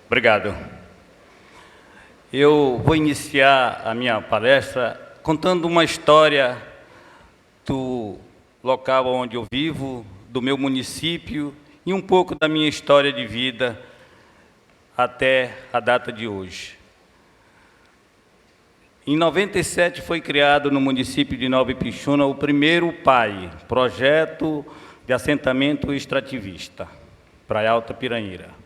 Obrigado. Eu vou iniciar a minha palestra contando uma história do local onde eu vivo, do meu município e um pouco da minha história de vida até a data de hoje. Em 97 foi criado no município de Nova Ipixuna o primeiro PAI, Projeto de Assentamento Extrativista, Praia Alta Piranheira.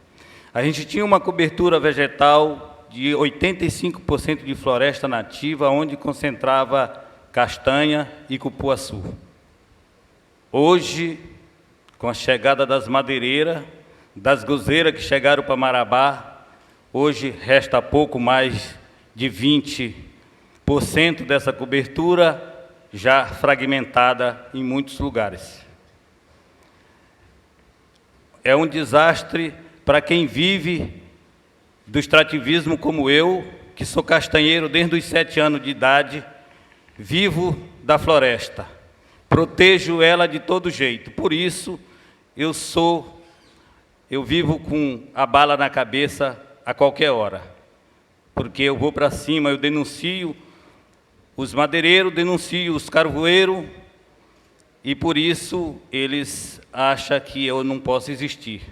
A gente tinha uma cobertura vegetal de 85% de floresta nativa, onde concentrava castanha e cupuaçu. Hoje, com a chegada das madeireiras, das gozeiras que chegaram para Marabá, hoje resta pouco mais de 20% dessa cobertura já fragmentada em muitos lugares. É um desastre para quem vive do extrativismo como eu, que sou castanheiro desde os 7 anos de idade, vivo da floresta, protejo ela de todo jeito. Por isso, eu vivo com a bala na cabeça a qualquer hora, porque eu vou para cima, eu denuncio os madeireiros, denuncio os carvoeiros, e por isso eles acham que eu não posso existir.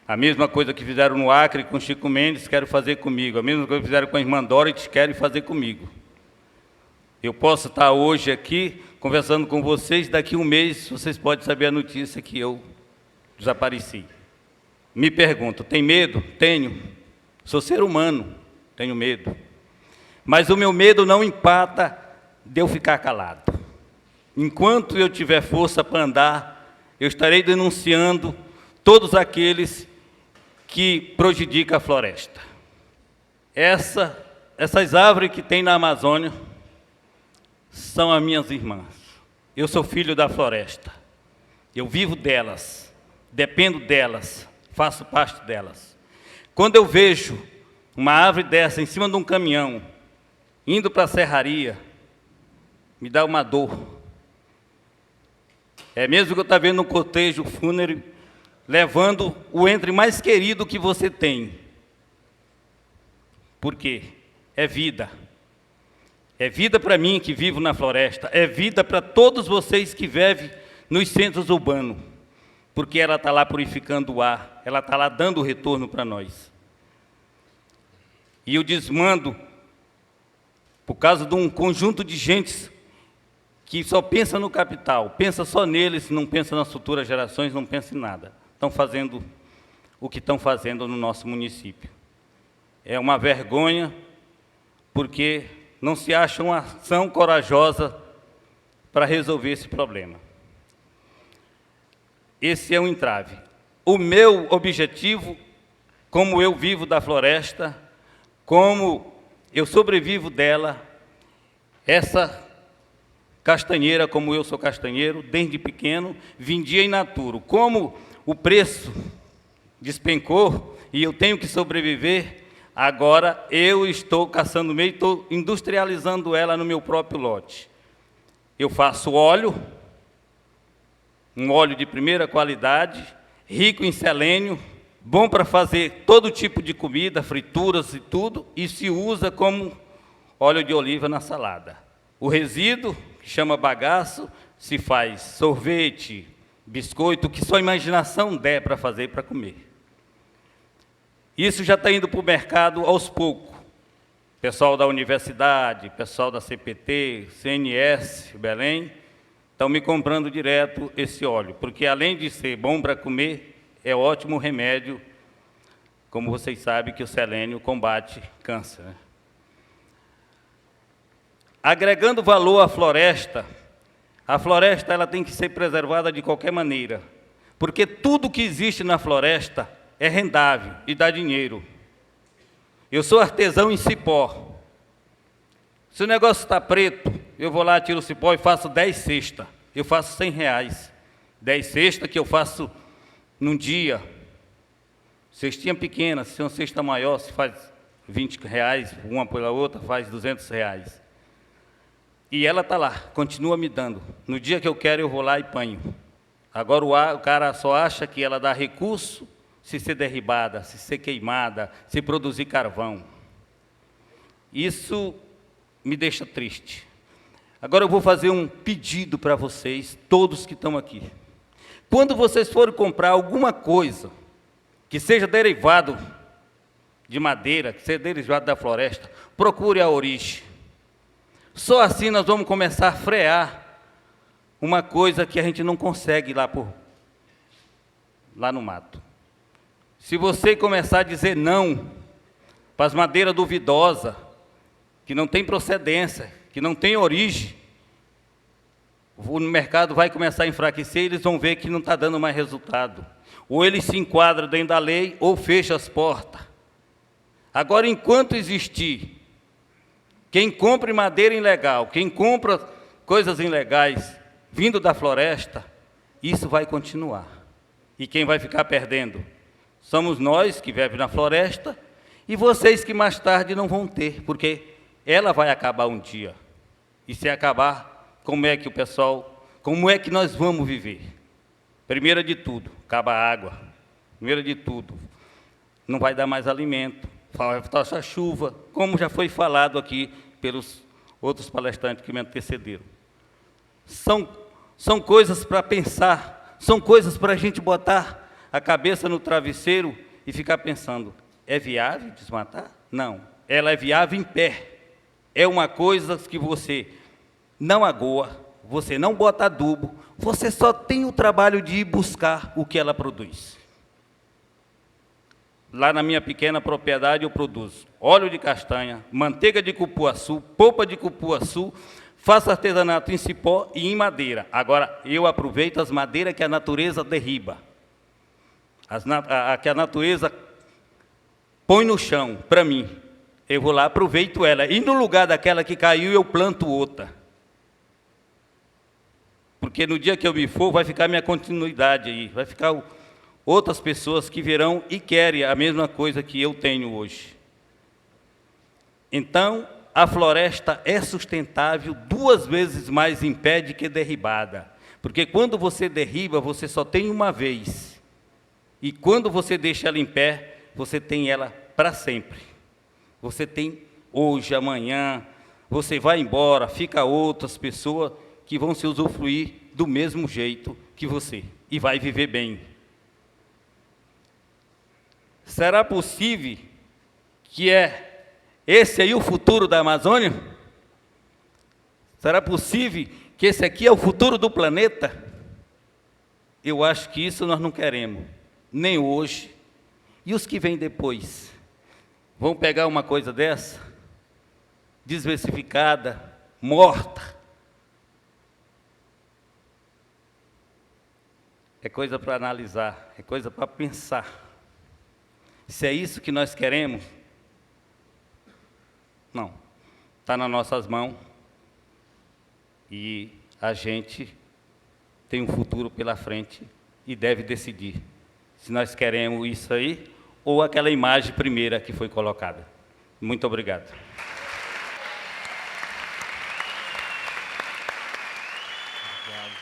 A mesma coisa que fizeram no Acre com Chico Mendes, querem fazer comigo. A mesma coisa que fizeram com a irmã Dorothy, querem fazer comigo. Eu posso estar hoje aqui conversando com vocês, daqui a um mês vocês podem saber a notícia que eu desapareci. Me pergunto, tem medo? Tenho. Sou ser humano, tenho medo. Mas o meu medo não empata de eu ficar calado. Enquanto eu tiver força para andar, eu estarei denunciando todos aqueles que prejudicam a floresta. Essas árvores que tem na Amazônia são as minhas irmãs. Eu sou filho da floresta. Eu vivo delas, dependo delas, faço parte delas. Quando eu vejo uma árvore dessa em cima de um caminhão, indo para a serraria, me dá uma dor. É mesmo que eu estou vendo um cortejo fúnebre, levando o ente mais querido que você tem. Por quê? É vida. É vida para mim que vivo na floresta, é vida para todos vocês que vivem nos centros urbanos, porque ela está lá purificando o ar, ela está lá dando o retorno para nós. E eu desmando, por causa de um conjunto de gente que só pensa no capital, pensa só neles, não pensa nas futuras gerações, não pensa em nada. Estão fazendo o que estão fazendo no nosso município. É uma vergonha, porque não se acha uma ação corajosa para resolver esse problema. Esse é um entrave. O meu objetivo, como eu vivo da floresta, como eu sobrevivo dela, essa castanheira, como eu sou castanheiro, desde pequeno, vendia in natura. Como o preço despencou e eu tenho que sobreviver, agora eu estou caçando meio, estou industrializando ela no meu próprio lote. Eu faço óleo, um óleo de primeira qualidade, rico em selênio, bom para fazer todo tipo de comida, frituras e tudo, e se usa como óleo de oliva na salada. O resíduo, que chama bagaço, se faz sorvete, biscoito, o que sua imaginação der para fazer para comer. Isso já está indo para o mercado aos poucos. Pessoal da universidade, pessoal da CPT, CNS, Belém, estão me comprando direto esse óleo, porque além de ser bom para comer, é ótimo remédio, como vocês sabem que o selênio combate câncer, né? Agregando valor à floresta, a floresta ela tem que ser preservada de qualquer maneira, porque tudo que existe na floresta é rendável e dá dinheiro. Eu sou artesão em cipó. Se o negócio está preto, eu vou lá, tiro o cipó e faço 10 cestas. Eu faço R$100. 10 cestas que eu faço num dia. Cestinha pequena, se é uma cesta maior, se faz R$20, uma pela outra, faz R$200. E ela está lá, continua me dando. No dia que eu quero, eu vou lá e panho. Agora o cara só acha que ela dá recurso se ser derribada, se ser queimada, se produzir carvão. Isso me deixa triste. Agora eu vou fazer um pedido para vocês, todos que estão aqui. Quando vocês forem comprar alguma coisa que seja derivado de madeira, que seja derivado da floresta, procure a origem. Só assim nós vamos começar a frear uma coisa que a gente não consegue lá no mato. Se você começar a dizer não para as madeiras duvidosas, que não tem procedência, que não tem origem, o mercado vai começar a enfraquecer e eles vão ver que não está dando mais resultado. Ou ele se enquadra dentro da lei, ou fecha as portas. Agora, enquanto existir quem compre madeira ilegal, quem compra coisas ilegais vindo da floresta, isso vai continuar. E quem vai ficar perdendo? Somos nós que vivemos na floresta e vocês que mais tarde não vão ter, porque ela vai acabar um dia. E se acabar, como é que nós vamos viver? Primeiro de tudo, acaba a água. Primeiro de tudo, não vai dar mais alimento, vai faltar chuva, como já foi falado aqui pelos outros palestrantes que me antecederam. São coisas para pensar, são coisas para a gente botar a cabeça no travesseiro e ficar pensando, é viável desmatar? Não, ela é viável em pé. É uma coisa que você não agoa, você não bota adubo, você só tem o trabalho de ir buscar o que ela produz. Lá na minha pequena propriedade eu produzo óleo de castanha, manteiga de cupuaçu, polpa de cupuaçu, faço artesanato em cipó e em madeira. Agora, eu aproveito as madeiras que a natureza derriba, que a natureza põe no chão para mim. Eu vou lá, aproveito ela, e no lugar daquela que caiu, eu planto outra. Porque no dia que eu me for, vai ficar minha continuidade aí, vai ficar outras pessoas que virão e querem a mesma coisa que eu tenho hoje. Então, a floresta é sustentável 2 vezes mais em pé do que derribada. Porque quando você derriba, você só tem uma vez. E quando você deixa ela em pé, você tem ela para sempre. Você tem hoje, amanhã, você vai embora, fica outras pessoas que vão se usufruir do mesmo jeito que você. E vai viver bem. Será possível que esse aí o futuro da Amazônia? Será possível que esse aqui é o futuro do planeta? Eu acho que isso nós não queremos, nem hoje. E os que vêm depois? Vão pegar uma coisa dessa, desversificada, morta? É coisa para analisar, é coisa para pensar. Se é isso que nós queremos, não, está nas nossas mãos e a gente tem um futuro pela frente e deve decidir se nós queremos isso aí ou aquela imagem primeira que foi colocada. Muito obrigado. Obrigado.